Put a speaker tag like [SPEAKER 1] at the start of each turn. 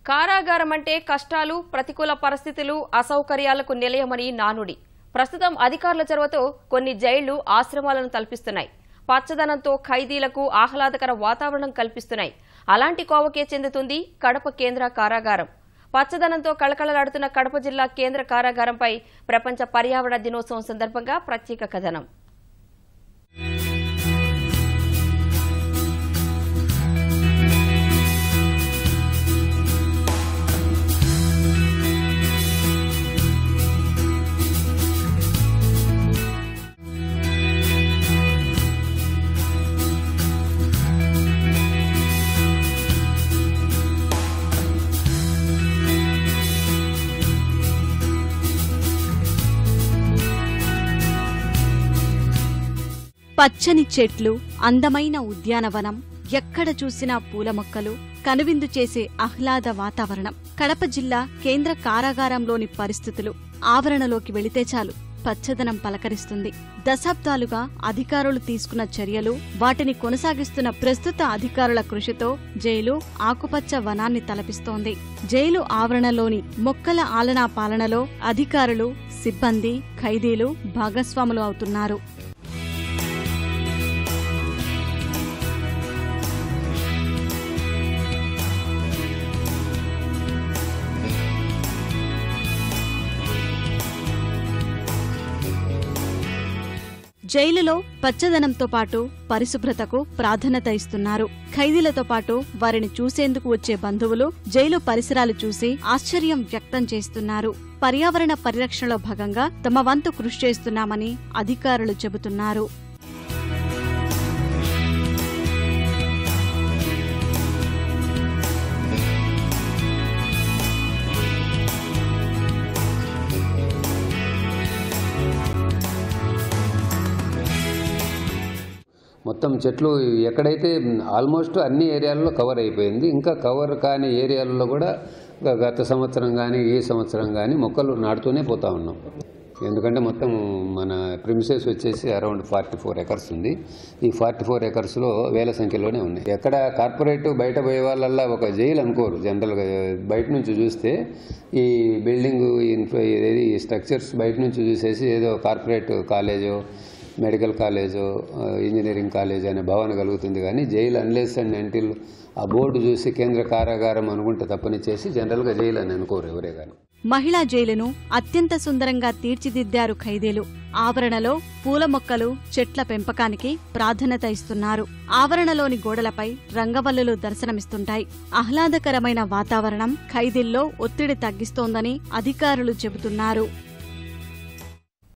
[SPEAKER 1] కారాగారం అంటే కష్టాలు, ప్రతికూల పరిస్థితులు, అసౌకర్యాలకు నిలయమని నానుడి. ప్రస్తుతం అధికారుల చొరవతో కొన్ని జైళ్లు ఆశ్రమాలను తలపిస్తున్నాయి. పచ్చదనంతో ఖైదీలకు ఆహ్లాదకర వాతావరణం కల్పిస్తున్నాయి. అలాంటి కోవకే చెందుతుంది కడప కేంద్ర కారాగారం. పచ్చదనంతో కళకళలాడుతున్న కడప జిల్లా కేంద్ర కారాగారంపై ప్రపంచ పర్యావరణ దినోత్సవం సందర్భంగా ప్రత్యేక కథనం.
[SPEAKER 2] పచ్చని చెట్లు, అందమైన ఉద్యానవనం, ఎక్కడ చూసినా పూల మొక్కలు, కనువిందు చేసే ఆహ్లాద వాతావరణం. కడప జిల్లా కేంద్ర కారాగారంలోని పరిస్థితులు ఆవరణలోకి వెళితే చాలు పచ్చదనం పలకరిస్తుంది. దశాబ్దాలుగా అధికారులు తీసుకున్న చర్యలు, వాటిని కొనసాగిస్తున్న ప్రస్తుత అధికారుల కృషితో జైలు ఆకుపచ్చ వనాన్ని తలపిస్తోంది. జైలు ఆవరణలోని మొక్కల ఆలనా పాలనలో అధికారులు, సిబ్బంది, ఖైదీలు భాగస్వాములు అవుతున్నారు. జైలులో పచ్చదనంతో పాటు పరిశుభ్రతకు ప్రాధాన్యత ఇస్తున్నారు. ఖైదీలతో పాటు వారిని చూసేందుకు వచ్చే బంధువులు జైలు పరిసరాలు చూసి ఆశ్చర్యం వ్యక్తం చేస్తున్నారు. పర్యావరణ పరిరక్షణలో భాగంగా తమ వంతు కృషి చేస్తున్నామని అధికారులు చెబుతున్నారు.
[SPEAKER 3] మొత్తం చెట్లు ఎక్కడైతే ఆల్మోస్ట్ అన్ని ఏరియాల్లో కవర్ అయిపోయింది. ఇంకా కవర్ కాని ఏరియాలలో కూడా గత సంవత్సరం కానీ ఈ సంవత్సరం కానీ మొక్కలు నాటుతూనే పోతా ఉన్నాం. ఎందుకంటే మొత్తం మన ప్రిమిసెస్ వచ్చేసి అరౌండ్ 44 ఎకర్స్ ఉంది. ఈ 44 ఎకర్స్లో వేల సంఖ్యలోనే ఉన్నాయి. ఎక్కడ కార్పొరేట్ బయట పోయే వాళ్ళల్లా ఒక జైలు అనుకోరు. జనరల్గా బయట నుంచి చూస్తే ఈ బిల్డింగ్ ఈ స్ట్రక్చర్స్ బయట నుంచి చూసేసి ఏదో కార్పొరేట్ కాలేజో, మెడికల్ కాలేజు, ఇంజనీరింగ్ కాలేజ్ అనే భావన కలుగుతుంది. కానీ జైలు అన్లెస్ అండ్ అంటిల్ ఆ బోర్డు చూసి కేంద్ర కారాగారం అనుకుంటే తప్పని చేసి జనరల్గా జైలు అని అనుకోరు ఎవరే కానీ.
[SPEAKER 2] మహిళా జైలును అత్యంత సుందరంగా తీర్చిదిద్దారు ఖైదీలు. ఆవరణలో పూల మొక్కలు, చెట్ల పెంపకానికి ప్రాధాన్యత ఇస్తున్నారు. ఆవరణలోని గోడలపై రంగవల్లులు దర్శనమిస్తుంటాయి. ఆహ్లాదకరమైన వాతావరణం ఖైదీల్లో ఒత్తిడి తగ్గిస్తోందని అధికారులు చెబుతున్నారు.